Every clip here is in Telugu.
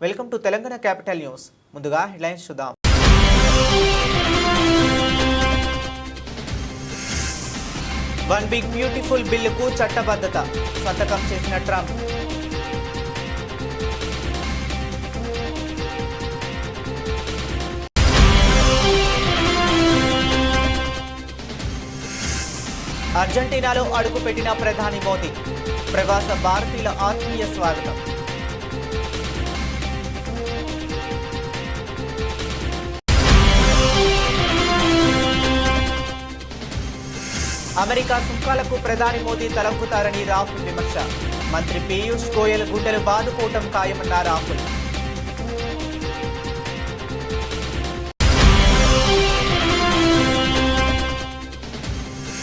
Welcome to Telangana capital news. ముందుగా హెడ్లైన్స్ చూద్దాం. వన్ బిగ్ బ్యూటిఫుల్ బిల్లుకు చట్టబద్ధత సంతకం చేసిన ట్రంప్. అర్జెంటీనాలో అడుగుపెట్టిన ప్రధాని మోదీ, ప్రవాస భారతీయుల ఆత్మీయ స్వాగతం. అమెరికా సుంకాలకు ప్రధాని మోదీ తలొక్కుతారని రాహుల్ విమర్శ. మంత్రి పీయూష్ గోయల్ గుండెలు బాదుకోవటం ఖాయమన్న రాహుల్.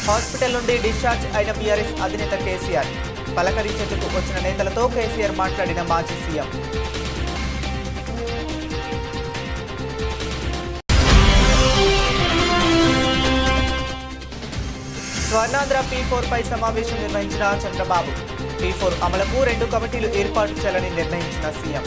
హాస్పిటల్ నుండి డిశ్చార్జ్ అయిన బీఆర్ఎస్ అధినేత కేసీఆర్. పలకరించేందుకు వచ్చిన నేతలతో కేసీఆర్ మాట్లాడిన మాజీ సీఎం. స్వర్ణాంధ్ర P4 పై సమావేశం నిర్వహించిన చంద్రబాబు. P4 అమలుకు 2 కమిటీలు ఏర్పాటు చేయాలని నిర్ణయించిన సీఎం.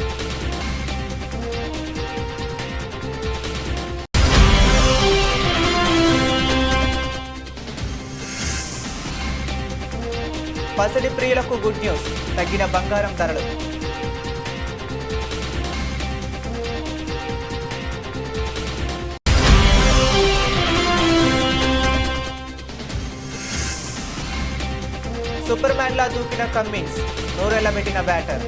పసిడి ప్రియులకు గుడ్ న్యూస్, తగ్గిన బంగారం ధరలు. సూపర్ మ్యాన్ లా దూకిన కమ్మిన్స్, నోరెళ్లబెట్టిన బ్యాటర్.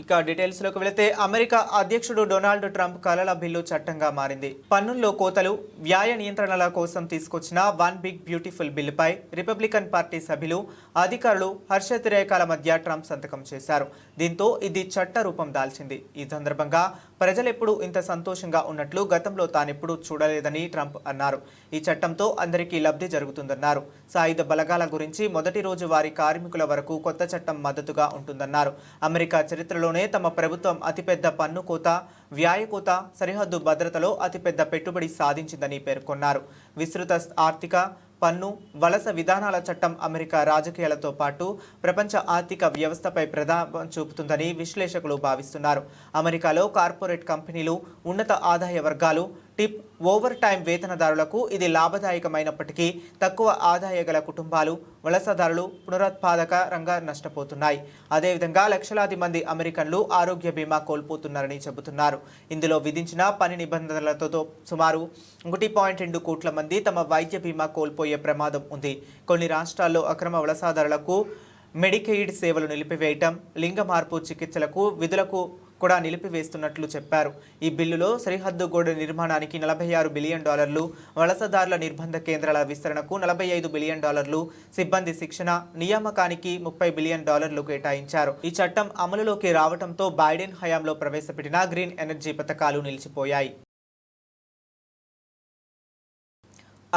ఇక డీటెయిల్స్లోకి వెళితే అమెరికా అధ్యక్షుడు డొనాల్డ్ ట్రంప్ కలల బిల్లు చట్టంగా మారింది. పన్నుల్లో కోతలు, వ్యయ నియంత్రణల కోసం తీసుకొచ్చిన వన్ బిగ్ బ్యూటిఫుల్ బిల్లుపై రిపబ్లికన్ పార్టీ సభ్యులు, అధికారులు హర్షాతిరేకాల మధ్య ట్రంప్ సంతకం చేశారు. దీంతో ఇది చట్ట రూపం దాల్చింది. ఈ సందర్భంగా ప్రజలెప్పుడు ఇంత సంతోషంగా ఉన్నట్లు గతంలో తానెప్పుడూ చూడలేదని ట్రంప్ అన్నారు. ఈ చట్టంతో అందరికీ లబ్ధి జరుగుతుందన్నారు. సాయుధ బలగాల గురించి మొదటి రోజు వారి కార్మికుల వరకు కొత్త చట్టం మద్దతుగా ఉంటుందన్నారు. అమెరికా చరిత్రలోనే తమ ప్రభుత్వం అతిపెద్ద పన్ను కోత, వ్యాయ కోత, సరిహద్దు భద్రతలో అతిపెద్ద పెట్టుబడి సాధించిందని పేర్కొన్నారు. విస్తృత ఆర్థిక, పన్ను, వలస విధానాల చట్టం అమెరికా రాజకీయాలతో పాటు ప్రపంచ ఆర్థిక వ్యవస్థపై ప్రభావం చూపుతుందని విశ్లేషకులు భావిస్తున్నారు. అమెరికాలో కార్పొరేట్ కంపెనీలు, ఉన్నత ఆదాయ వర్గాలు, టిప్, ఓవర్ టైం వేతనదారులకు ఇది లాభదాయకమైనప్పటికీ తక్కువ ఆదాయ గల కుటుంబాలు, వలసదారులు పునరుత్పాదక రంగా నష్టపోతున్నాయి. అదేవిధంగా లక్షలాది మంది అమెరికన్లు ఆరోగ్య బీమా కోల్పోతున్నారని చెబుతున్నారు. ఇందులో విధించిన పని నిబంధనలతో సుమారు 1.2 కోట్ల మంది తమ వైద్య బీమా కోల్పోయే ప్రమాదం ఉంది. కొన్ని రాష్ట్రాల్లో అక్రమ వలసదారులకు మెడికెయిడ్ సేవలు నిలిపివేయటం, లింగ మార్పు చికిత్సలకు విధులకు కూడా నిలిపివేస్తున్నట్లు చెప్పారు. ఈ బిల్లులో సరిహద్దు గోడ నిర్మాణానికి $46 బిలియన్, వలసదారుల నిర్బంధ కేంద్రాల విస్తరణకు $45 బిలియన్, సిబ్బంది శిక్షణ, నియామకానికి $30 బిలియన్ కేటాయించారు. ఈ చట్టం అమలులోకి రావడంతో బైడెన్ హయాంలో ప్రవేశపెట్టిన గ్రీన్ ఎనర్జీ పథకాలు నిలిచిపోయాయి.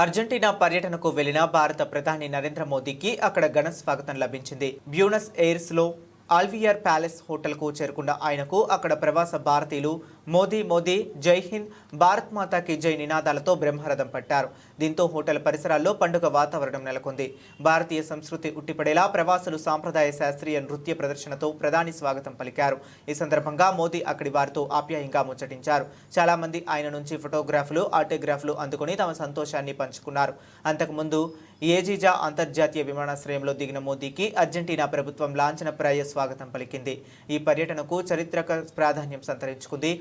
అర్జెంటీనా పర్యటనకు వెళ్లిన భారత ప్రధాని నరేంద్ర మోదీకి అక్కడ ఘన స్వాగతం లభించింది. బ్యూనస్ ఎయిర్స్లో ఆల్వియర్ ప్యాలెస్ హోటల్కు చేరుకున్న ఆయనకు అక్కడ ప్రవాస భారతీయులు మోదీ మోదీ, జై హింద్, భారత్ మాతాకి జై నినాదాలతో బ్రహ్మరథం పట్టారు. దీంతో హోటల్ పరిసరాల్లో పండుగ వాతావరణం నెలకొంది. భారతీయ సంస్కృతి ఉట్టిపడేలా ప్రవాసులు సాంప్రదాయ శాస్త్రీయ నృత్య ప్రదర్శనతో ప్రధాని స్వాగతం పలికారు. ఈ సందర్భంగా మోదీ అక్కడి వారితో ఆప్యాయంగా ముచ్చటించారు. చాలా మంది ఆయన నుంచి ఫోటోగ్రాఫ్లు, ఆటోగ్రాఫ్లు అందుకుని తమ సంతోషాన్ని పంచుకున్నారు. అంతకుముందు ఏజిజా అంతర్జాతీయ విమానాశ్రయంలో దిగిన మోదీకి అర్జెంటీనా ప్రభుత్వం లాంఛనప్రాయ స్వాగతం పలికింది. ఈ పర్యటనకు చారిత్రక ప్రాధాన్యం సంతరించుకుంది.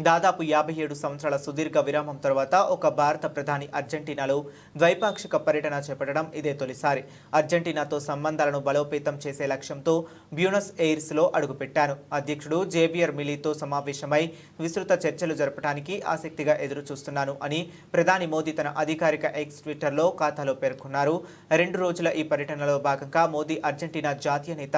దాదాపు 57 సంవత్సరాల సుదీర్ఘ విరామం తర్వాత ఒక భారత ప్రధాని అర్జెంటీనాలో ద్వైపాక్షిక పర్యటన చేపట్టడం ఇదే తొలిసారి. అర్జెంటీనాతో సంబంధాలను బలోపేతం చేసే లక్ష్యంతో బ్యూనస్ ఎయిర్స్లో అడుగుపెట్టాను. అధ్యక్షుడు జేవియర్ మిలీతో సమావేశమై విస్తృత చర్చలు జరపడానికి ఆసక్తిగా ఎదురు చూస్తున్నాను అని ప్రధాని మోదీ తన అధికారిక ఎక్స్ ట్విట్టర్లో ఖాతాలో పేర్కొన్నారు. 2 రోజుల ఈ పర్యటనలో భాగంగా మోదీ అర్జెంటీనా జాతీయ నేత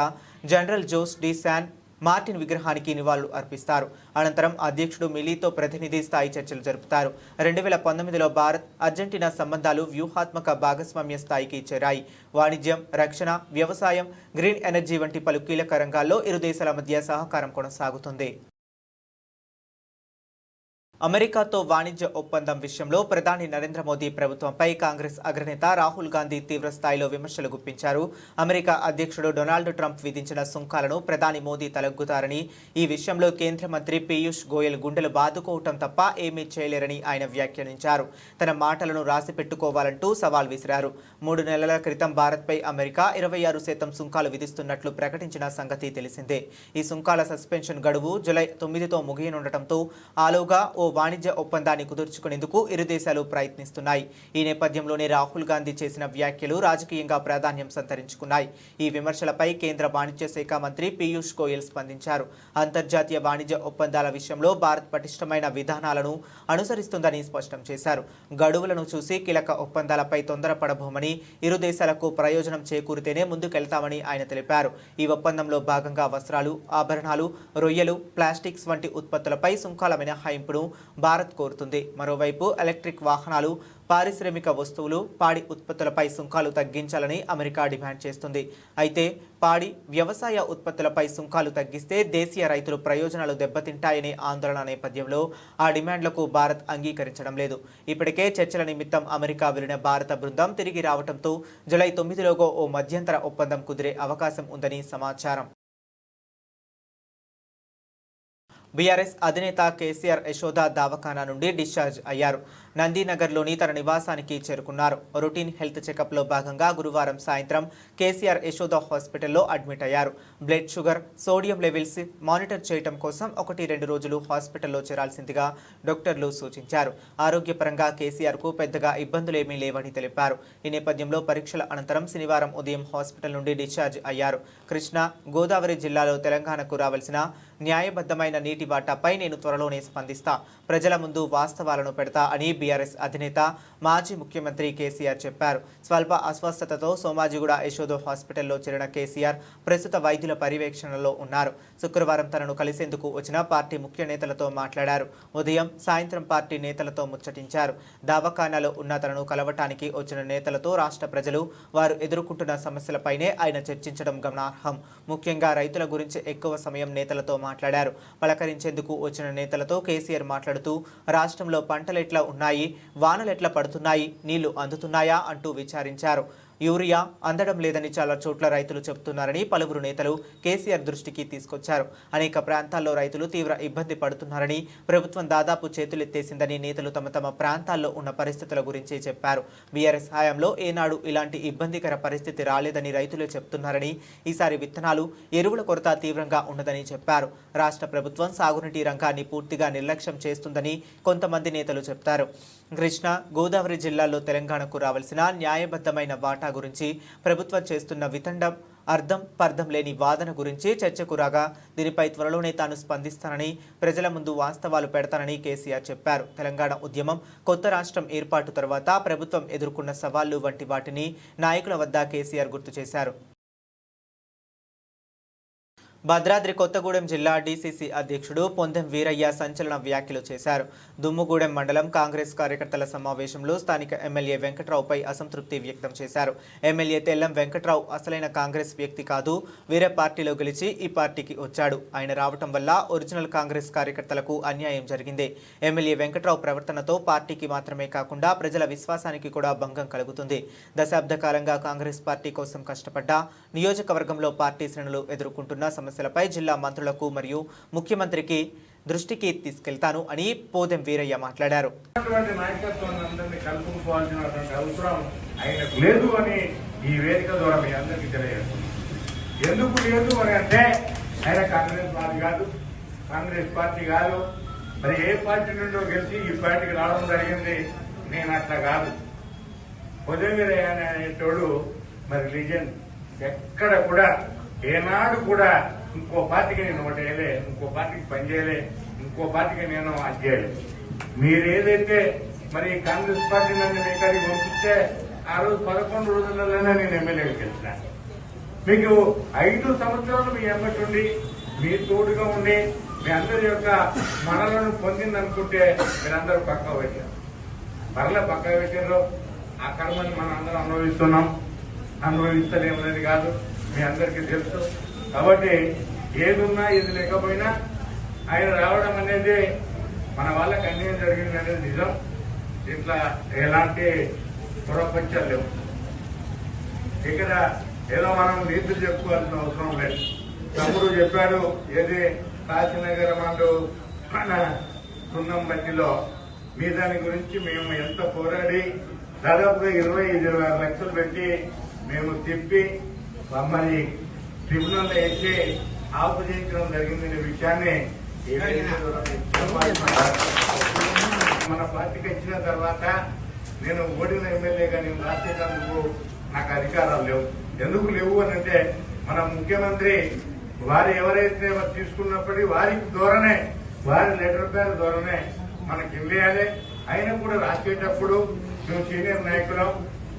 general Jose de San Martin విగ్రహానికి నివాళులు అర్పిస్తారు. అనంతరం అధ్యక్షుడు మిలీతో ప్రతినిధి స్థాయి చర్చలు జరుపుతారు. 2019లో భారత్ అర్జెంటీనా సంబంధాలు వ్యూహాత్మక భాగస్వామ్య స్థాయికి చేరాయి. వాణిజ్యం, రక్షణ, వ్యవసాయం, గ్రీన్ ఎనర్జీ వంటి పలు కీలక రంగాల్లో ఇరు దేశాల మధ్య సహకారం కొనసాగుతుంది. అమెరికాతో వాణిజ్య ఒప్పందం విషయంలో ప్రధాని నరేంద్ర మోదీ ప్రభుత్వంపై కాంగ్రెస్ అగ్రనేత రాహుల్ గాంధీ తీవ్ర స్థాయిలో విమర్శలు గుప్పించారు. అమెరికా అధ్యక్షుడు డొనాల్డ్ ట్రంప్ విధించిన సుంకాలను ప్రధాని మోదీ తలగ్గుతారని, ఈ విషయంలో కేంద్ర మంత్రి పీయూష్ గోయల్ గుండెలు బాదుకోవటం తప్ప ఏమీ చేయలేరని ఆయన వ్యాఖ్యానించారు. తన మాటలను రాసి పెట్టుకోవాలంటూ సవాల్ విసిరారు. 3 నెలల క్రితం భారత్పై అమెరికా 26% సుంకాలు విధిస్తున్నట్లు ప్రకటించిన సంగతి తెలిసిందే. ఈ సుంకాల సస్పెన్షన్ గడువు జూలై 9తో ముగియనుండటంతో ఆలోగా ఓ వాణిజ్య ఒప్పందాన్ని కుదుర్చుకునేందుకు ఇరు దేశాలు ప్రయత్నిస్తున్నాయి. ఈ నేపథ్యంలోనే రాహుల్ గాంధీ చేసిన వ్యాఖ్యలు రాజకీయంగా ప్రాధాన్యం సంతరించుకున్నాయి. ఈ విమర్శలపై కేంద్ర వాణిజ్య శాఖ మంత్రి పీయూష్ గోయల్ స్పందించారు. అంతర్జాతీయ వాణిజ్య ఒప్పందాల విషయంలో భారత్ పటిష్టమైన విధానాలను అనుసరిస్తుందని స్పష్టం చేశారు. గడువులను చూసి కీలక ఒప్పందాలపై తొందరపడబోమని, ఇరు దేశాలకు ప్రయోజనం చేకూరితేనే ముందుకెళ్తామని ఆయన తెలిపారు. ఈ ఒప్పందంలో భాగంగా వస్త్రాలు, ఆభరణాలు, రొయ్యలు, ప్లాస్టిక్స్ వంటి ఉత్పత్తులపై సుంకాల మినహాయింపును భారత్ కోరుతుంది. మరోవైపు ఎలక్ట్రిక్ వాహనాలు, పారిశ్రామిక వస్తువులు, పాడి ఉత్పత్తులపై సుంకాలు తగ్గించాలని అమెరికా డిమాండ్ చేస్తుంది. అయితే పాడి, వ్యవసాయ ఉత్పత్తులపై సుంకాలు తగ్గిస్తే దేశీయ రైతులు ప్రయోజనాలు దెబ్బతింటాయనే ఆందోళన నేపథ్యంలో ఆ డిమాండ్లకు భారత్ అంగీకరించడం లేదు. ఇప్పటికే చర్చల నిమిత్తం అమెరికా వెళ్లిన భారత బృందం తిరిగి రావడంతో జూలై 9లోగా ఓ మధ్యంతర ఒప్పందం కుదిరే అవకాశం ఉందని సమాచారం. బీఆర్ఎస్ అధినేత కేసీఆర్ యశోద దవాఖానా నుండి డిశ్చార్జ్ అయ్యారు. నందీనగర్లోని తన నివాసానికి చేరుకున్నారు. రొటీన్ హెల్త్ చెకప్లో భాగంగా గురువారం సాయంత్రం కేసీఆర్ యశోద హాస్పిటల్లో అడ్మిట్ అయ్యారు. Blood sugar, sodium levels monitor చేయడం కోసం 1-2 రోజులు హాస్పిటల్లో చేరాల్సిందిగా డాక్టర్లు సూచించారు. ఆరోగ్యపరంగా కేసీఆర్కు పెద్దగా ఇబ్బందులేమీ లేవని తెలిపారు. ఈ నేపథ్యంలో పరీక్షల అనంతరం శనివారం ఉదయం హాస్పిటల్ నుండి డిశ్చార్జ్ అయ్యారు. కృష్ణా, గోదావరి జిల్లాలో తెలంగాణకు రావాల్సిన న్యాయబద్ధమైన నీటి వాటాపై నేను త్వరలోనే స్పందిస్తా, ప్రజల ముందు వాస్తవాలను పెడతా అని బీఆర్ఎస్ అధినేత, మాజీ ముఖ్యమంత్రి కేసీఆర్ చెప్పారు. స్వల్ప అస్వస్థతతో సోమాజిగూడ యశోద హాస్పిటల్లో చేరిన కేసీఆర్ ప్రస్తుత వైద్యుల పర్యవేక్షణలో ఉన్నారు. శుక్రవారం తనను కలిసేందుకు వచ్చిన పార్టీ ముఖ్య నేతలతో మాట్లాడారు. ఉదయం, సాయంత్రం పార్టీ నేతలతో ముచ్చటించారు. దవాఖానాలో ఉన్న తనను కలవటానికి వచ్చిన నేతలతో రాష్ట్ర ప్రజలు వారు ఎదుర్కొంటున్న సమస్యలపైనే ఆయన చర్చించడం గమనార్హం. ముఖ్యంగా రైతుల గురించి ఎక్కువ సమయం నేతలతో మాట్లాడారు. పలకరించేందుకు వచ్చిన నేతలతో కేసీఆర్ మాట్లాడుతూ రాష్ట్రంలో పంటలెట్లా ఉన్నాయి, వానలెట్లా పడుతున్నాయి, నీళ్లు అందుతున్నాయా అంటూ విచారించారు. యూరియా అందడం లేదని చాలా చోట్ల రైతులు చెబుతున్నారని పలువురు నేతలు కేసీఆర్ దృష్టికి తీసుకొచ్చారు. అనేక ప్రాంతాల్లో రైతులు తీవ్ర ఇబ్బంది పడుతున్నారని, ప్రభుత్వం దాదాపు చేతులెత్తేసిందని నేతలు తమ ప్రాంతాల్లో ఉన్న పరిస్థితుల గురించి చెప్పారు. బీఆర్ఎస్ హయాంలో ఏనాడు ఇలాంటి ఇబ్బందికర పరిస్థితి రాలేదని రైతులే చెప్తున్నారని, ఈసారి విత్తనాలు, ఎరువుల కొరత తీవ్రంగా ఉన్నదని చెప్పారు. రాష్ట్ర ప్రభుత్వం సాగునీటి రంగాన్ని పూర్తిగా నిర్లక్ష్యం చేస్తుందని కొంతమంది నేతలు చెప్తారు. కృష్ణా, గోదావరి జిల్లాల్లో తెలంగాణకు రావాల్సిన న్యాయబద్ధమైన వాటా గురించి ప్రభుత్వం చేస్తున్న వితండం, అర్థం పర్థం లేని వాదన గురించి చర్చకు రాగా దీనిపై త్వరలోనే తాను స్పందిస్తానని, ప్రజల ముందు వాస్తవాలు పెడతానని కేసీఆర్ చెప్పారు. తెలంగాణ ఉద్యమం, కొత్త రాష్ట్రం ఏర్పాటు తర్వాత ప్రభుత్వం ఎదుర్కొన్న సవాళ్లు వంటి వాటిని నాయకుల వద్ద కేసీఆర్ గుర్తు చేశారు. భద్రాద్రి కొత్తగూడెం జిల్లా డీసీసీ అధ్యక్షుడు పొందెం వీరయ్య సంచలన వ్యాఖ్యలు చేశారు. దుమ్ముగూడెం మండలం కాంగ్రెస్ కార్యకర్తల సమావేశంలో స్థానిక ఎమ్మెల్యే వెంకట్రావుపై అసంతృప్తి వ్యక్తం చేశారు. ఎమ్మెల్యే తెల్లం వెంకట్రావు అసలైన కాంగ్రెస్ వ్యక్తి కాదు, వేరే పార్టీలో గెలిచి ఈ పార్టీకి వచ్చాడు. ఆయన రావటం వల్ల ఒరిజినల్ కాంగ్రెస్ కార్యకర్తలకు అన్యాయం జరిగింది. ఎమ్మెల్యే వెంకట్రావు ప్రవర్తనతో పార్టీకి మాత్రమే కాకుండా ప్రజల విశ్వాసానికి కూడా భంగం కలుగుతుంది. దశాబ్ద కాలంగా కాంగ్రెస్ పార్టీ కోసం కష్టపడ్డా నియోజకవర్గంలో పార్టీ శ్రేణులు ఎదుర్కొంటున్న సమస్యలపై జిల్లా మంత్రులకు మరియు ముఖ్యమంత్రికి దృష్టికి తీసుకెళ్తాను అని పొందెం వీరయ్య మాట్లాడారు. ఎందుకు లేదు అని అంటే ఆయన కాంగ్రెస్ పార్టీ కాదు, కాంగ్రెస్ పార్టీ కాదు, మరి ఏ పార్టీ నుండో గెలిచి ఈ పార్టీకి రావడం జరిగింది. నేను అట్లా కాదు. పొందెం వీరయ్య అనేటోడు మరి రిలీజన్ ఎక్కడ కూడా ఏనాడు కూడా ఇంకో పార్టీకి నేను ఓటు వేయలే, ఇంకో పార్టీకి పనిచేయలే, ఇంకో పార్టీకి నేను అది చేయలే. మీరేదైతే మరి కాంగ్రెస్ పార్టీ నన్ను మీ కాడికి పంపిస్తే ఆ రోజు 11 రోజులలోనే నేను ఎమ్మెల్యేకి గెలిచిన. మీకు 5 సంవత్సరాలు మీ ఎమ్మటి ఉండి, మీ తోడుగా ఉండి, మీ అందరి యొక్క మనలను పొందిందనుకుంటే మీరందరూ పక్క పెట్టారు. మరలా పక్క పెట్టారు. ఆ కర్మని మనం అందరం అనుభవిస్తున్నాం. అనుభవిస్తలేమనేది కాదు, మీ అందరికీ తెలుసు. కాబట్టి ఏదున్నా ఏది లేకపోయినా ఆయన రావడం అనేది మన వాళ్ళకి అన్యాయం జరిగింది అనేది నిజం. ఇట్లా ఎలాంటి పొరపంచాలు లేవు. ఇక్కడ ఏదో మనం నీతులు చెప్పుకోవాల్సిన అవసరం లేదు. తమ్ముడు చెప్పాడు, ఏది కాశీనగర్ మండు మన సున్నం బట్టిలో మీ దాని గురించి మేము ఎంత పోరాడి దాదాపుగా 25-26 లక్షలు పెట్టి మేము తిప్పి మమ్మల్ని ట్రిబ్యునల్ వేసి ఆపజేయించడం జరిగిందనే విషయాన్ని మన పార్టీకి ఇచ్చిన తర్వాత నేను ఓడిన ఎమ్మెల్యేగా నేను రాసేటందుకు నాకు అధికారాలు లేవు. ఎందుకు లేవు అని అంటే మన ముఖ్యమంత్రి వారు ఎవరైతే తీసుకున్నప్పటికీ వారి ధోరణే, వారి లెటర్ పేరు ధోరణే మనకి ఇవ్వాలి. అయినా కూడా రాసేటప్పుడు మేము సీనియర్ నాయకులం,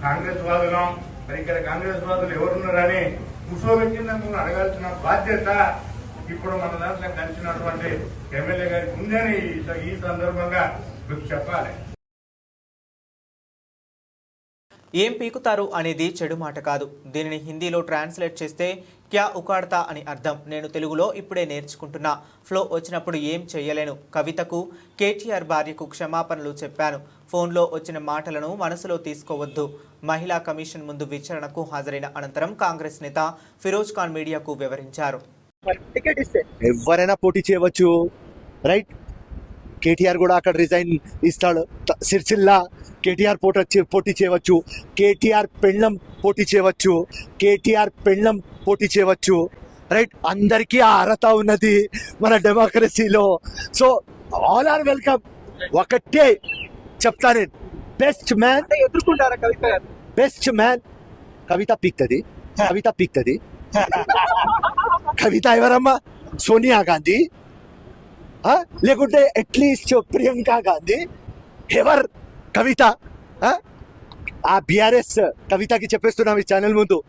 కాంగ్రెస్ వాదులం, మరి ఇక్కడ కాంగ్రెస్ వాదులు ఎవరున్నారని కూర్చోబెట్టినందుకు అడగాల్సిన బాధ్యత ఇప్పుడు మన దాంట్లో కలిసినటువంటి ఎమ్మెల్యే గారికి ఉందని ఈ సందర్భంగా మీకు చెప్పాలి. ఏం పీకుతారు అనేది చెడు మాట కాదు. దీనిని హిందీలో ట్రాన్స్లేట్ చేస్తే క్యా ఉకాడతా అని అర్థం. నేను తెలుగులో ఇప్పుడే నేర్చుకుంటున్నా. ఫ్లో వచ్చినప్పుడు ఏం చేయలేను. కవితకు కేటీఆర్ భార్యకు క్షమాపణలు చెప్పాను. ఫోన్లో వచ్చిన మాటలను మనసులో తీసుకోవద్దు. మహిళా కమిషన్ ముందు విచారణకు హాజరైన అనంతరం కాంగ్రెస్ నేత ఫిరోజ్ ఖాన్ మీడియాకు వివరించారు. ఎవరైనా పోటీ చేయవచ్చు, రైట్? కేటీఆర్ కూడా అక్కడ రిజైన్ ఇస్తాడు. సిరిసిల్లా కేటీఆర్ పోటీ చేయవచ్చు, కేటీఆర్ పెళ్ళం పోటీ చేయవచ్చు, కేటీఆర్ పెళ్ళం పోటీ చేయవచ్చు, రైట్? అందరికీ ఆ అర్హత ఉన్నది మన డెమోక్రసీలో. So all are welcome. ఒకటే చెప్తా నేను, బెస్ట్ మ్యాన్ ఎదుర్కొంటారా కవిత గారు? బెస్ట్ మ్యాన్ కవిత పీక్తది. కవిత పీక్తది. కవిత ఎవరమ్మా? సోనియా గాంధీ లేకుంటే అట్లీస్ట్ ప్రియాంక గాంధీ? ఎవర్ కవిత? ఆ బీఆర్ఎస్ కవితకి చెప్పేస్తున్నాం ఈ ఛానల్ ముందు.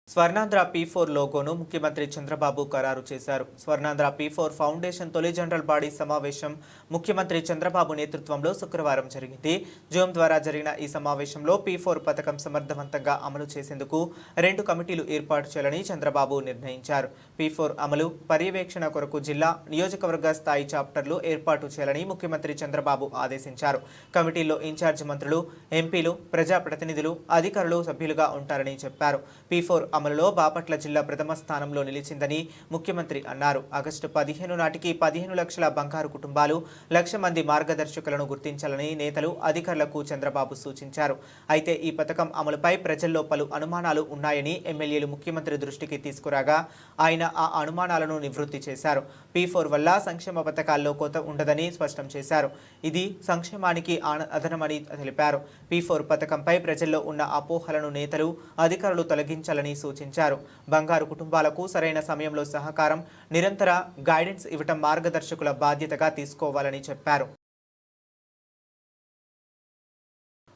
స్వర్ణాంధ్ర P4 లోగోను ముఖ్యమంత్రి చంద్రబాబు ఖరారు చేశారు. స్వర్ణాంధ్ర P4 ఫౌండేషన్ తొలి జనరల్ బాడీ సమావేశం ముఖ్యమంత్రి చంద్రబాబు నేతృత్వంలో శుక్రవారం జరిగింది. జూమ్ ద్వారా జరిగిన ఈ సమావేశంలో P4 పథకం సమర్థవంతంగా అమలు చేసేందుకు 2 కమిటీలు ఏర్పాటు చేయాలని చంద్రబాబు నిర్ణయించారు. P4 అమలు పర్యవేక్షణ కొరకు జిల్లా, నియోజకవర్గ స్థాయి చాప్టర్లు ఏర్పాటు చేయాలని ముఖ్యమంత్రి చంద్రబాబు ఆదేశించారు. కమిటీల్లో ఇన్ఛార్జ్ మంత్రులు, ఎంపీలు, ప్రజాప్రతినిధులు, అధికారులు సభ్యులుగా ఉంటారని చెప్పారు. P4 అమలులో బాపట్ల జిల్లా ప్రథమ స్థానంలో నిలిచిందని ముఖ్యమంత్రి అన్నారు. ఆగస్టు 15 నాటికి 15 లక్షల బంగారు కుటుంబాలు, 1,00,000 మంది మార్గదర్శకులను గుర్తించాలని నేతలు, అధికారులకు చంద్రబాబు సూచించారు. అయితే ఈ పథకం అమలుపై ప్రజల్లో పలు అనుమానాలు ఉన్నాయని ఎమ్మెల్యేలు ముఖ్యమంత్రి దృష్టికి తీసుకురాగా ఆయన ఆ అనుమానాలను నివృత్తి చేశారు. P4 వల్ల సంక్షేమ పథకాల్లో కోత ఉండదని స్పష్టం చేశారు. ఇది సంక్షేమానికి అదనమని తెలిపారు. P4 పథకంపై ప్రజల్లో ఉన్న అపోహలను నేతలు, అధికారులు తొలగించాలని సూచించారు. బంగారు కుటుంబాలకు సరైన సమయంలో సహకారం, నిరంతర గైడెన్స్ ఇవ్వటం మార్గదర్శకుల బాధ్యతగా తీసుకోవాలని చెప్పారు.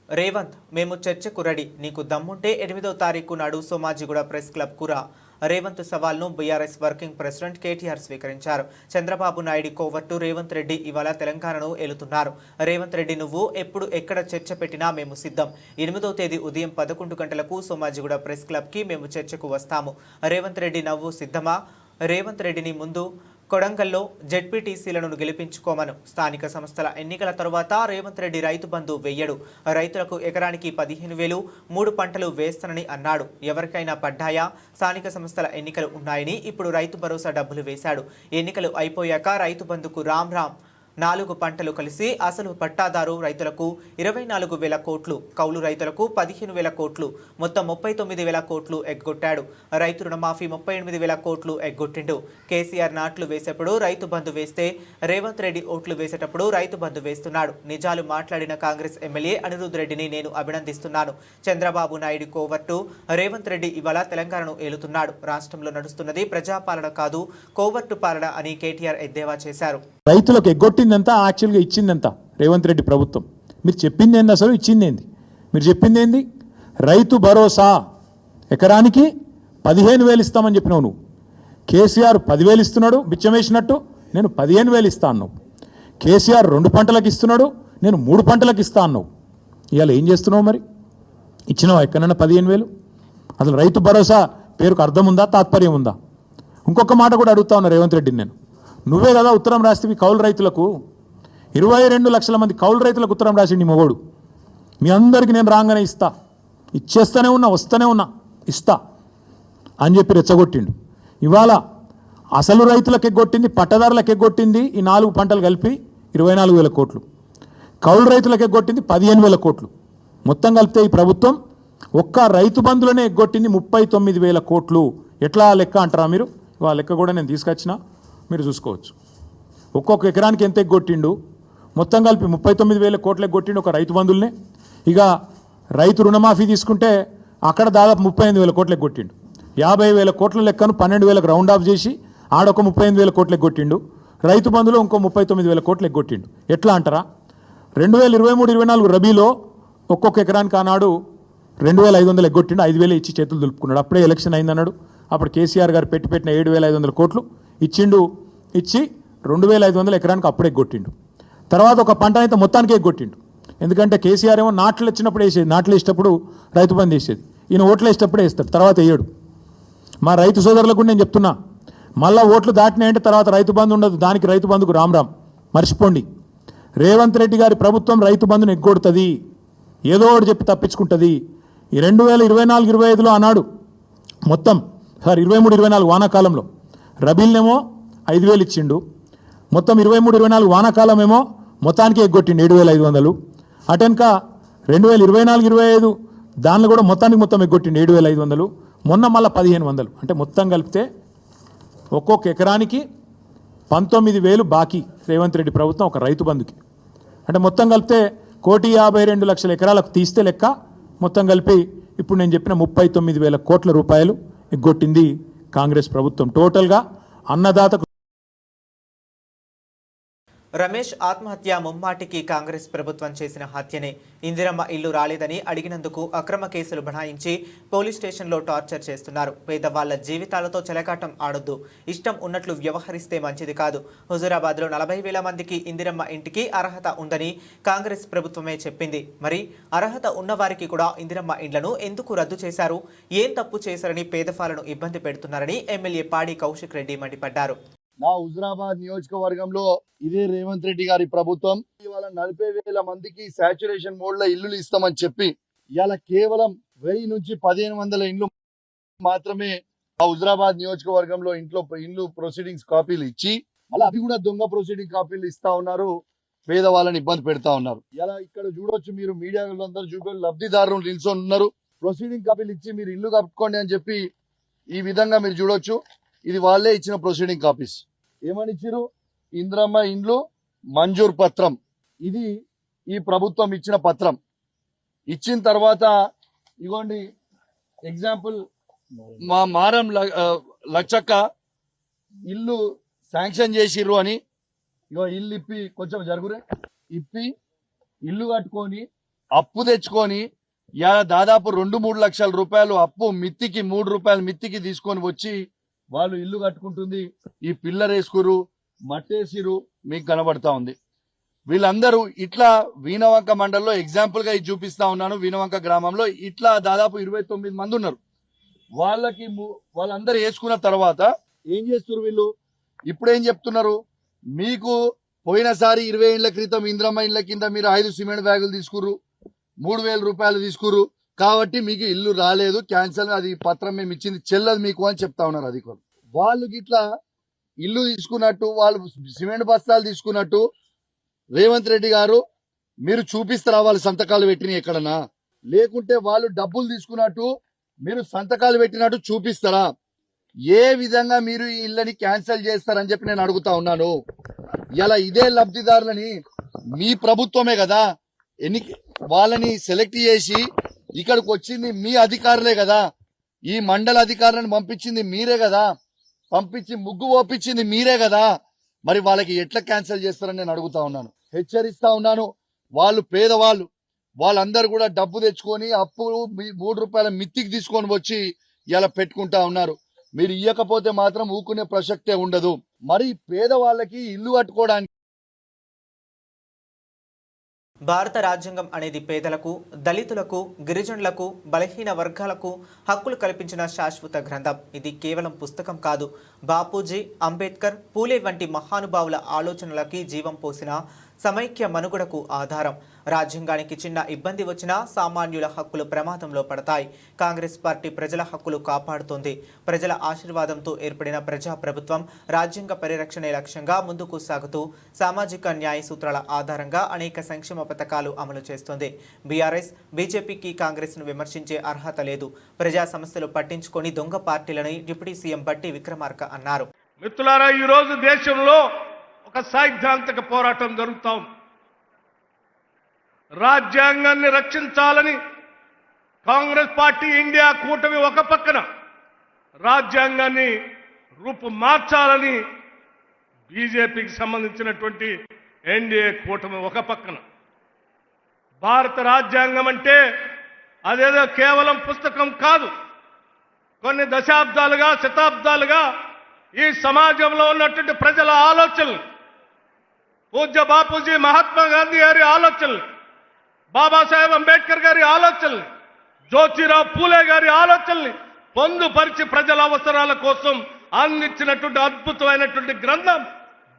రేవంత్, మేము చర్చకు రెడీ. నీకు దమ్ముంటే 8వ తారీఖు నాడు సోమాజిగూడ ప్రెస్ క్లబ్ కురా. రేవంత్ సవాల్ను బీఆర్ఎస్ వర్కింగ్ ప్రెసిడెంట్ కేటీఆర్ స్వీకరించారు. చంద్రబాబు నాయుడు కోవర్టు రేవంత్ రెడ్డి ఇవాళ తెలంగాణను ఏలుతున్నారు. రేవంత్ రెడ్డి, నువ్వు ఎప్పుడు ఎక్కడ చర్చ పెట్టినా మేము సిద్ధం. 8వ తేదీ ఉదయం 11 గంటలకు సోమాజిగూడ ప్రెస్ క్లబ్కి మేము చర్చకు వస్తాము. రేవంత్ రెడ్డి, నవ్వు సిద్ధమా? రేవంత్ రెడ్డిని ముందు కొడంగల్లో జెడ్పీటీసీలను గెలిపించుకోమను. స్థానిక సంస్థల ఎన్నికల తర్వాత రేవంత్ రెడ్డి రైతు బంధు వెయ్యడు. రైతులకు ఎకరానికి 15,000, 3 పంటలు వేస్తానని అన్నాడు. ఎవరికైనా పడ్డాయా? స్థానిక సంస్థల ఎన్నికలు ఉన్నాయని ఇప్పుడు రైతు భరోసా డబ్బులు వేశాడు. ఎన్నికలు అయిపోయాక రైతు బంధుకు రామ్ 4 పంటలు కలిసి అసలు పట్టాదారు రైతులకు 24,000 కోట్లు, కౌలు రైతులకు 15,000 కోట్లు, మొత్తం 39,000 కోట్లు ఎగ్గొట్టాడు. రైతు రుణమాఫీ 38,000 కోట్లు ఎగ్గొట్టిండు. కేసీఆర్ నాట్లు వేసేప్పుడు రైతు బంధు వేస్తే రేవంత్ రెడ్డి ఓట్లు వేసేటప్పుడు రైతు బంధు వేస్తున్నాడు. నిజాలు మాట్లాడిన కాంగ్రెస్ ఎమ్మెల్యే అనిరుద్ రెడ్డిని నేను అభినందిస్తున్నాను. చంద్రబాబు నాయుడు కోవర్టు రేవంత్ రెడ్డి ఇవాళ తెలంగాణను ఏలుతున్నాడు. రాష్ట్రంలో నడుస్తున్నది ప్రజాపాలన కాదు, కోవర్టు పాలన అని కేటీఆర్ ఎద్దేవా చేశారు. రైతులకు ఎగ్గొట్టిందంతా యాక్చువల్గా ఇచ్చిందంతా రేవంత్ రెడ్డి ప్రభుత్వం. మీరు చెప్పింది ఏంది? అసలు ఇచ్చింది ఏంది? మీరు చెప్పింది ఏంది? రైతు భరోసా ఎకరానికి 15,000 ఇస్తామని చెప్పినావు నువ్వు. కేసీఆర్ 10,000 ఇస్తున్నాడు బిచ్చం వేసినట్టు, నేను 15,000 ఇస్తా అన్నావు. కేసీఆర్ 2 పంటలకు ఇస్తున్నాడు, నేను 3 పంటలకు ఇస్తా అన్నావు. ఇవాళ ఏం చేస్తున్నావు మరి? ఇచ్చినావా ఎక్కడైనా 15,000? అసలు రైతు భరోసా పేరుకు అర్థం ఉందా, తాత్పర్యం ఉందా? ఇంకొక మాట కూడా అడుగుతా ఉన్నా రేవంత్ రెడ్డిని నేను. నువ్వే కదా ఉత్తరం రాస్తే కౌలు రైతులకు 22 లక్షల మంది కౌలు రైతులకు ఉత్తరం రాసిండి మొగోడు. మీ అందరికీ నేను రాగానే ఇస్తా, ఇచ్చేస్తూనే ఉన్నా, వస్తూనే ఉన్నా, ఇస్తా అని చెప్పి రెచ్చగొట్టిండు. ఇవాళ అసలు రైతులకు ఎగ్గొట్టింది, పట్టదారులకు ఎగ్గొట్టింది ఈ 4 పంటలు కలిపి 24,000 కోట్లు, కౌలు రైతులకు ఎగ్గొట్టింది 15,000 కోట్లు. మొత్తం కలిపితే ఈ ప్రభుత్వం ఒక్క రైతు బంధులోనే ఎగ్గొట్టింది 39,000 కోట్లు. ఎట్లా లెక్క అంటారా మీరు? ఇవాళ లెక్క కూడా నేను తీసుకొచ్చిన, మీరు చూసుకోవచ్చు. ఒక్కొక్క ఎకరానికి ఎంత ఎగ్గొట్టిండు, మొత్తం కలిపి 39,000 కోట్లు ఎగ్గొట్టిండు ఒక రైతు బంధుల్నే. ఇక రైతు రుణమాఫీ తీసుకుంటే అక్కడ దాదాపు 38,000 కోట్లు ఎగ్గొట్టిండు. 50,000 కోట్ల లెక్కను 12,000కు రౌండ్ ఆఫ్ చేసి ఆడొక 38,000 కోట్లు ఎగ్గొట్టిండు. రైతు బంధులో ఇంకో 39,000 కోట్లు ఎగ్గొట్టిండు. ఎట్లా అంటారా? 2023-24 రబీలో ఒక్కొక్క ఎకరానికి ఆనాడు 2,500 ఎగ్గొట్టిండు, 5,000 ఇచ్చి చేతులు దులుపుకున్నాడు. అప్పుడే ఎలక్షన్ అయిందన్నాడు. అప్పుడు కేసీఆర్ గారు పెట్టిన 7,500 కోట్లు ఇచ్చిండు. ఇచ్చి 2,500 ఎకరానికి అప్పుడే ఎగ్గొట్టిండు. తర్వాత ఒక పంట అయితే మొత్తానికి ఎగ్గొట్టిండు. ఎందుకంటే కేసీఆర్ ఏమో నాట్లు వచ్చినప్పుడు వేసేది, నాట్లు వేసేటప్పుడు రైతు బంధు వేసేది, ఈయన ఓట్లు వేసేటప్పుడే వేస్తాడు, తర్వాత వేయడు. మా రైతు సోదరులకు నేను చెప్తున్నా, మళ్ళీ ఓట్లు దాటినాయంటే తర్వాత రైతు బంధు ఉండదు. దానికి రైతు బంధుకు రామ్ మర్చిపోండి. రేవంత్ రెడ్డి గారి ప్రభుత్వం రైతు బంధును ఎగ్గొడుతుంది, ఏదో ఒకటి చెప్పి తప్పించుకుంటుంది. ఈ 2024-25లో అన్నాడు మొత్తం 23-24 వానాకాలంలో రబీల్నేమో 5,000 ఇచ్చిండు, మొత్తం 23-24 వానాకాలం ఏమో మొత్తానికి ఎగ్గొట్టిండు 7,500. అటెనక 2024-25 దానిలో కూడా మొత్తం ఎగ్గొట్టిండు 7,500. మొన్న మళ్ళీ 1,500. అంటే మొత్తం కలిపితే ఒక్కొక్క ఎకరానికి 19,000 బాకీ రేవంత్ రెడ్డి ప్రభుత్వం ఒక రైతు బంధుకి. అంటే మొత్తం కలిపితే 1,52,00,000 ఎకరాలకు తీస్తే లెక్క మొత్తం కలిపి ఇప్పుడు నేను చెప్పిన 39,000 కోట్ల రూపాయలు ఎగ్గొట్టింది కాంగ్రెస్ ప్రభుత్వం. టోటల్గా అన్నదాతకు. రమేష్ ఆత్మహత్య ముమ్మాటికి కాంగ్రెస్ ప్రభుత్వం చేసిన హత్యనే. ఇందిరమ్మ ఇల్లు రాలేదని అడిగినందుకు అక్రమ కేసులు బనాయించి పోలీస్ స్టేషన్లో టార్చర్ చేస్తున్నారు. పేదవాళ్ల జీవితాలతో చెలకాటం ఆడొద్దు, ఇష్టం ఉన్నట్లు వ్యవహరిస్తే మంచిది కాదు. హుజూరాబాద్లో 40,000 మందికి ఇందిరమ్మ ఇంటికి అర్హత ఉందని కాంగ్రెస్ ప్రభుత్వమే చెప్పింది. మరి అర్హత ఉన్నవారికి కూడా ఇందిరమ్మ ఇండ్లను ఎందుకు రద్దు చేశారు? ఏం తప్పు చేశారని పేదవాళ్లను ఇబ్బంది పెడుతున్నారని ఎమ్మెల్యే పాడి కౌశిక్ రెడ్డి మండిపడ్డారు. నా హుజురాబాద్ నియోజకవర్గంలో ఇదే రేవంత్ రెడ్డి గారి ప్రభుత్వం ఇవాళ 40,000 మందికి సాచురేషన్ మోడ్ లో ఇల్లులు ఇస్తామని చెప్పి ఇవాళ కేవలం 1000 నుంచి 1,500 ఇండ్లు మాత్రమే ఆ హుజురాబాద్ నియోజకవర్గంలో ఇండ్లు ప్రొసీడింగ్స్ కాపీలు ఇచ్చి మళ్ళీ అవి కూడా దొంగ ప్రొసీడింగ్ కాపీలు ఇస్తా ఉన్నారు. పేదవాళ్ళని ఇబ్బంది పెడతా ఉన్నారు. ఇలా ఇక్కడ చూడొచ్చు, మీరు మీడియాలో అందరూ చూపి లబ్ధిదారులు నిల్చొని ఉన్నారు. ప్రొసీడింగ్ కాపీలు ఇచ్చి మీరు ఇల్లు కట్టుకోండి అని చెప్పి ఈ విధంగా మీరు చూడొచ్చు. ఇది వాళ్ళే ఇచ్చిన ప్రొసీడింగ్ కాపీస్. ఏమని ఇచ్చారు? ఇందిరమ్మ ఇండ్లు మంజూర్ పత్రం. ఇది ఈ ప్రభుత్వం ఇచ్చిన పత్రం. ఇచ్చిన తర్వాత ఇగోండి ఎగ్జాంపుల్, మా మారం లచ్చక్క ఇల్లు శాంక్షన్ చేసిర్రు అని ఇగో ఇల్లు ఇప్పి కొంచెం జరుగురే ఇప్పి ఇల్లు కట్టుకొని అప్పు తెచ్చుకొని దాదాపు 2-3 లక్షల రూపాయలు అప్పు మిత్తికి 3 రూపాయలు మిత్తికి తీసుకొని వచ్చి వాళ్ళు ఇల్లు కట్టుకుంటుంది. ఈ పిల్లర్ వేసుకురు, మట్టేసిరు, మీకు కనబడతా ఉంది. వీళ్ళందరూ ఇట్లా వీణవంక మండలంలో ఎగ్జాంపుల్ గా ఇది చూపిస్తా ఉన్నాను. వీణవంక గ్రామంలో ఇట్లా దాదాపు 29 మంది ఉన్నారు. వాళ్ళందరూ వేసుకున్న తర్వాత ఏం చేస్తున్నారు వీళ్ళు? ఇప్పుడు ఏం చెప్తున్నారు? మీకు పోయినసారి 20 ఏళ్ల క్రితం ఇంద్రమ్మ ఇళ్ల కింద మీరు 5 సిమెంట్ బ్యాగులు తీసుకురు, 3,000 రూపాయలు తీసుకురు, కాబట్టి మీకు ఇల్లు రాలేదు, క్యాన్సల్, అది పత్రం మేము ఇచ్చింది చెల్లదు మీకు అని చెప్తా ఉన్నారు అధికారులు. వాళ్ళు గిట్లా ఇల్లు తీసుకున్నట్టు, వాళ్ళు సిమెంట్ బస్తాలు తీసుకున్నట్టు రేవంత్ రెడ్డి గారు మీరు చూపిస్తారా వాళ్ళు సంతకాలు పెట్టిన ఎక్కడన్నా? లేకుంటే వాళ్ళు డబ్బులు తీసుకున్నట్టు మీరు సంతకాలు పెట్టినట్టు చూపిస్తారా? ఏ విధంగా మీరు ఈ ఇళ్ళని క్యాన్సల్ చేస్తారని చెప్పి నేను అడుగుతా ఉన్నాను. ఇలా ఇదే లబ్ధిదారులని మీ ప్రభుత్వమే కదా వాళ్ళని సెలెక్ట్ చేసి ఇక్కడికి వచ్చింది మీ అధికారులే కదా, ఈ మండల అధికారులను పంపించింది మీరే కదా, పంపించి ముగ్గు ఓపించింది మీరే కదా, మరి వాళ్ళకి ఎట్లా క్యాన్సిల్ చేస్తారని నేను అడుగుతా ఉన్నాను, హెచ్చరిస్తా ఉన్నాను. వాళ్ళు పేదవాళ్ళు, వాళ్ళందరూ కూడా డబ్బు తెచ్చుకొని అప్పు 3 రూపాయల మిత్తికి తీసుకొని వచ్చి ఇలా పెట్టుకుంటా ఉన్నారు. మీరు ఇయ్యకపోతే మాత్రం ఊకునే ప్రసక్తే ఉండదు. మరి పేదవాళ్ళకి ఇల్లు కట్టుకోవడానికి భారత రాజ్యాంగం అనేది పేదలకు, దళితులకు, గిరిజనులకు, బలహీన వర్గాలకు హక్కులు కల్పించిన శాశ్వత గ్రంథం. ఇది కేవలం పుస్తకం కాదు, బాపూజీ, అంబేద్కర్, పూలే వంటి మహానుభావుల ఆలోచనలకి జీవం పోసిన సమైక్య మనుగడకు ఆధారం. రాజ్యాంగానికి చిన్న ఇబ్బంది వచ్చినా సామాన్యుల హక్కులు ప్రమాదంలో పడతాయి. కాంగ్రెస్ పార్టీ ప్రజల హక్కులు కాపాడుతోంది. ప్రజల ఆశీర్వాదంతో ఏర్పడిన ప్రజాప్రభుత్వం రాజ్యాంగ పరిరక్షణే లక్ష్యంగా ముందుకు సాగుతూ సామాజిక న్యాయ సూత్రాల ఆధారంగా అనేక సంక్షేమ పథకాలు అమలు చేస్తోంది. బీఆర్ఎస్, బీజేపీకి కాంగ్రెస్ను విమర్శించే అర్హత లేదు. ప్రజా సమస్యలు పట్టించుకొని దొంగ పార్టీలని డిప్యూటీ సీఎం బట్టి విక్రమార్క అన్నారు. మిత్రులారా, ఈ రోజు దేశంలో ఒక సైద్ధాంతిక పోరాటం జరుగుతా ఉంది. రాజ్యాంగాన్ని రక్షించాలని కాంగ్రెస్ పార్టీ, ఇండియా కూటమి ఒక పక్కన, రాజ్యాంగాన్ని రూపుమార్చాలని బీజేపీకి సంబంధించినటువంటి ఎన్డీఏ కూటమి ఒక పక్కన. భారత రాజ్యాంగం అంటే అదేదో కేవలం పుస్తకం కాదు. కొన్ని దశాబ్దాలుగా, శతాబ్దాలుగా ఈ సమాజంలో ఉన్నటువంటి ప్రజల ఆలోచనలు, పూజ్య బాపూజీ మహాత్మా గాంధీ గారి ఆలోచనలు, బాబాసాహెబ్ అంబేద్కర్ గారి ఆలోచనలు, జ్యోతిరావు పూలే గారి ఆలోచనల్ని పొందుపరిచి ప్రజల అవసరాల కోసం అందించినటువంటి అద్భుతమైనటువంటి గ్రంథం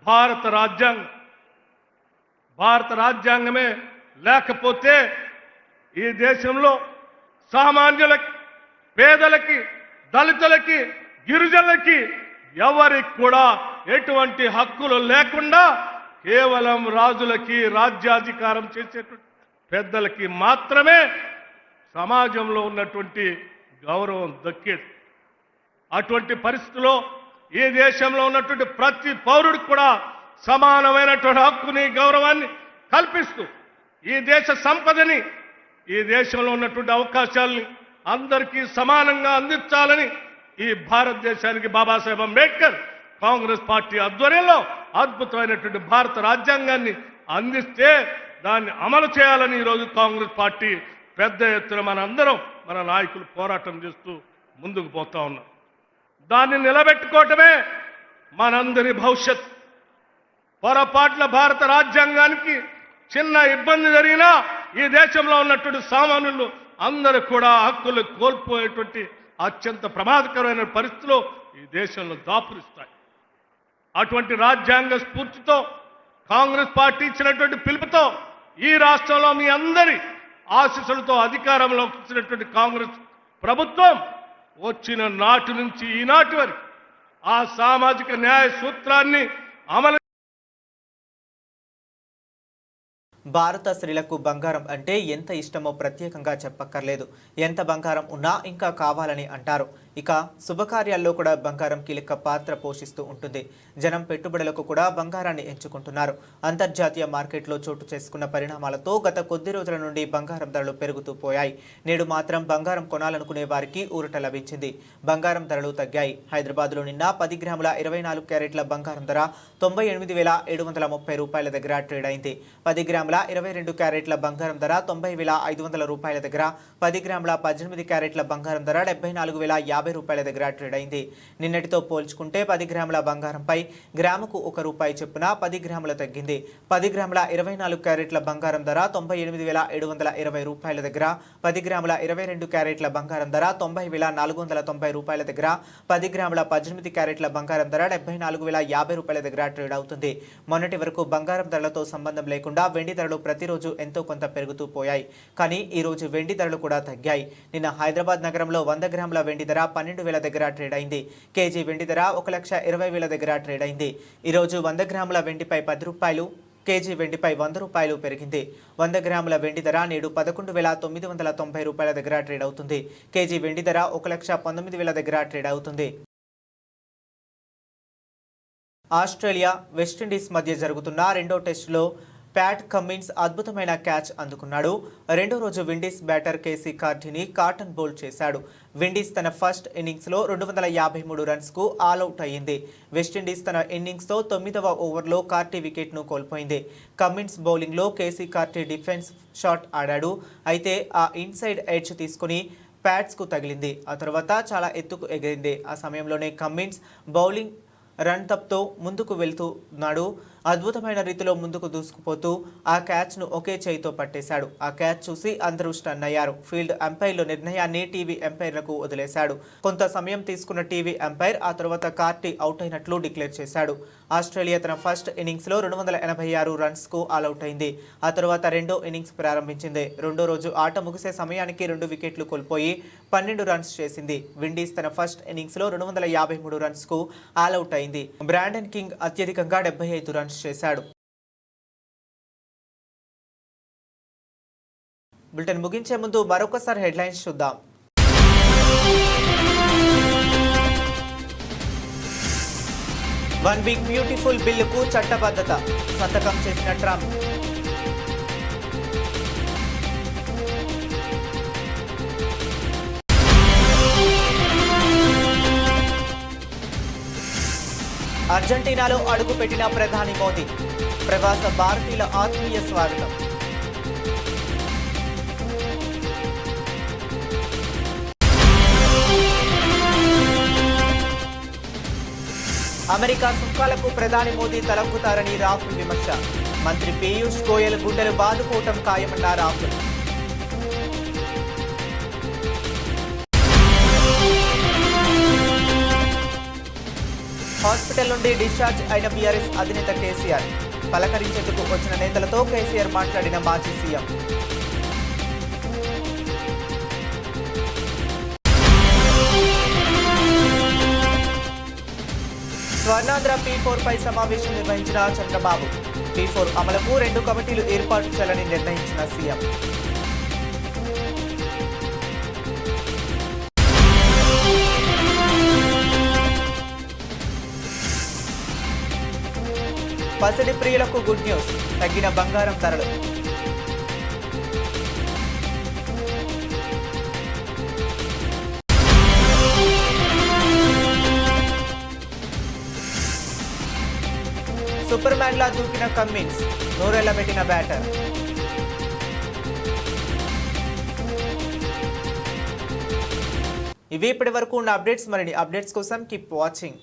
భారత రాజ్యాంగం. భారత రాజ్యాంగమే లేకపోతే ఈ దేశంలో సామాన్యులకి, పేదలకి, దళితులకి, గిరిజనులకి ఎవరికి కూడా ఎటువంటి హక్కులు లేకుండా కేవలం రాజులకి, రాజ్యాధికారం చేసేటువంటి పెద్దలకి మాత్రమే సమాజంలో ఉన్నటువంటి గౌరవం దక్కేది. అటువంటి పరిస్థితిలో ఈ దేశంలో ఉన్నటువంటి ప్రతి పౌరుడికి కూడా సమానమైనటువంటి హక్కుని, గౌరవాన్ని కల్పిస్తూ ఈ దేశ సంపదని, ఈ దేశంలో ఉన్నటువంటి అవకాశాలని అందరికీ సమానంగా అందించాలని ఈ భారతదేశానికి బాబాసాహెబ్ అంబేద్కర్ కాంగ్రెస్ పార్టీ ఆధ్వర్యంలో అద్భుతమైనటువంటి భారత రాజ్యాంగాన్ని అందిస్తే దాన్ని అమలు చేయాలని ఈరోజు కాంగ్రెస్ పార్టీ పెద్ద ఎత్తున మన నాయకులు పోరాటం చేస్తూ ముందుకు పోతా ఉన్నాం. దాన్ని నిలబెట్టుకోవటమే మనందరి భవిష్యత్. పొరపాట్ల భారత రాజ్యాంగానికి చిన్న ఇబ్బంది జరిగినా ఈ దేశంలో ఉన్నటువంటి సామాన్యులు అందరూ కూడా హక్కులు కోల్పోయేటువంటి అత్యంత ప్రమాదకరమైన పరిస్థితులు ఈ దేశంలో దాపురిస్తాయి. అటువంటి రాజ్యాంగ స్ఫూర్తితో కాంగ్రెస్ పార్టీ ఇచ్చినటువంటి పిలుపుతో ఈ రాష్ట్రంలో మీ అందరి ఆశీస్సులతో అధికారంలోకి వచ్చినటువంటి కాంగ్రెస్ ప్రభుత్వం వచ్చిన నాటి నుంచి ఈనాటి వరకు ఆ సామాజిక న్యాయ సూత్రాన్ని అమలు. భారత స్త్రీలకు బంగారం అంటే ఎంత ఇష్టమో ప్రత్యేకంగా చెప్పక్కర్లేదు. ఎంత బంగారం ఉన్నా ఇంకా కావాలని అంటారు. ఇక శుభకార్యాల్లో కూడా బంగారం కీలక పాత్ర పోషిస్తూ ఉంటుంది. జనం పెట్టుబడులకు కూడా బంగారాన్ని ఎంచుకుంటున్నారు. అంతర్జాతీయ మార్కెట్లో చోటు చేసుకున్న పరిణామాలతో గత కొద్ది రోజుల నుండి బంగారం ధరలు పెరుగుతూ పోయాయి. నేడు మాత్రం బంగారం కొనాలనుకునే వారికి ఊరట లభించింది. బంగారం ధరలు తగ్గాయి. హైదరాబాద్లో నిన్న 10 గ్రాముల 24 క్యారెట్ల బంగారం ధర 98,730 రూపాయల దగ్గర ట్రేడ్ అయింది. 10 గ్రాముల 22 క్యారెట్ల బంగారం ధర 90,500 రూపాయల దగ్గర, 10 గ్రాముల 18 క్యారెట్ల బంగారం ధర 74,050 రూపాయల దగ్గర ట్రేడ్ అయింది. నిన్నటితో పోల్చుకుంటే 10 గ్రాముల బంగారంపై గ్రాముకు ₹1 చొప్పున 10 గ్రాముల తగ్గింది. 10 గ్రాముల 24 క్యారెట్ల బంగారం ధర 98,720 రూపాయల దగ్గర, 10 గ్రాముల 22 క్యారెట్ల బంగారం ధర 90,490 రూపాయల దగ్గర, 10 గ్రాముల 18 క్యారెట్ల బంగారం ధర 74,050 రూపాయల దగ్గర ట్రేడ్ అవుతుంది. మొన్నటి వరకు బంగారం ధరలతో సంబంధం లేకుండా వెండి ధరలు ప్రతిరోజు ఎంతో కొంత పెరుగుతూ పోయాయి. కానీ ఈ రోజు వెండి ధరలు కూడా తగ్గాయి. నిన్న హైదరాబాద్ నగరంలో 100 గ్రాముల వెండి ధర 12,000 దగ్గర ట్రేడ్ అయింది. కేజీ వెండి ధర 1,20,000 దగ్గర ట్రేడ్ అయింది. ఈ రోజు 100 గ్రాముల వెండిపై ₹10, కేజీ వెండిపై ₹100 పెరిగింది. 100 గ్రాముల వెండి ధర నేడు 11,990 రూపాయల దగ్గర ట్రేడ్ అవుతుంది. కేజీ వెండి ధర 1,19,000 దగ్గర ట్రేడ్ అవుతుంది. ఆస్ట్రేలియా, వెస్టిండీస్ మధ్య జరుగుతున్న రెండో టెస్టులో ప్యాట్ కమిన్స్ అద్భుతమైన క్యాచ్ అందుకున్నాడు. రెండో రోజు విండీస్ బ్యాటర్ కేసీ కార్టీని కాటన్ బౌల్ చేశాడు. విండీస్ తన ఫస్ట్ ఇన్నింగ్స్లో 253 రన్స్కు ఆల్అవుట్ అయ్యింది. వెస్టిండీస్ తన ఇన్నింగ్స్తో 9వ ఓవర్లో కార్టీ వికెట్ను కోల్పోయింది. కమిన్స్ బౌలింగ్లో కేసీ కార్టీ డిఫెన్స్ షాట్ ఆడాడు. అయితే ఆ ఇన్సైడ్ ఎడ్జ్ తీసుకుని ప్యాట్స్కు తగిలింది. ఆ తర్వాత చాలా ఎత్తుకు ఎగిరింది. ఆ సమయంలోనే కమిన్స్ బౌలింగ్ రన్ తప్తో ముందుకు వెళ్తున్నాడు. అద్భుతమైన రీతిలో ముందుకు దూసుకుపోతూ ఆ క్యాచ్ను ఒకే చేయితో పట్టేశాడు. ఆ క్యాచ్ చూసి అందరూ స్టన్ అయ్యారు. ఫీల్డ్ అంపైర్ల నిర్ణయాన్ని టీవీ అంపైర్లకు వదిలేశాడు. కొంత సమయం తీసుకున్న టీవీ అంపైర్ ఆ తర్వాత కార్టీ అవుట్ అయినట్లు డిక్లేర్ చేశాడు. ఆస్ట్రేలియా తన ఫస్ట్ ఇన్నింగ్స్లో 286 రన్స్కు ఆల్అవుట్ అయింది. ఆ తర్వాత రెండో ఇన్నింగ్స్ ప్రారంభించింది. రెండో రోజు ఆట ముగిసే సమయానికి 2 వికెట్లు కోల్పోయి 12 రన్స్ చేసింది. విండీస్ తన ఫస్ట్ ఇన్నింగ్స్లో 253 రన్స్కు ఆల్అవుట్ అయింది. బ్రాండన్ కింగ్ అత్యధికంగా 75 రన్స్ చేశాడు. బులెటిన్ ముగించే ముందు మరొకసారి హెడ్లైన్స్ చూద్దాం. వన్ బిగ్ బ్యూటిఫుల్ బిల్లుకు చట్టబద్ధత సంతకం చేసిన ట్రంప్. అర్జెంటీనాలో అడుగుపెట్టిన ప్రధాని మోదీ. ప్రవాస భారతీయుల ఆత్మీయ స్వాగతం. అమెరికా సుంకాలకు ప్రధాని మోదీ తలొగ్గుతారని రాహుల్ విమర్శ. మంత్రి పీయూష్ గోయల్ గుండెలు బాదుకోవటం ఖాయమన్న రాహుల్. హాస్పిటల్ నుండి డిశ్చార్జ్ అయిన బీఆర్ఎస్ అధినేత కేసీఆర్. పలకరించేందుకు వచ్చిన నేతలతో కేసీఆర్ మాట్లాడిన మాజీ సీఎం. స్వర్ణాంధ్ర P4 పై సమావేశం నిర్వహించిన చంద్రబాబు. P4 అమలుకు 2 కమిటీలు ఏర్పాటు చేయాలని నిర్ణయించిన సీఎం. పసిడి ప్రియులకు గుడ్ న్యూస్. తగ్గిన బంగారం ధరలు. సూపర్ మ్యాన్ లా దూకిన కమ్మిన్స్. నోరెళ్లబెట్టిన బ్యాటర్. ఇవి ఇప్పటి వరకు ఉన్న అప్డేట్స్. మరిన్ని అప్డేట్స్ కోసం కీప్ వాచింగ్.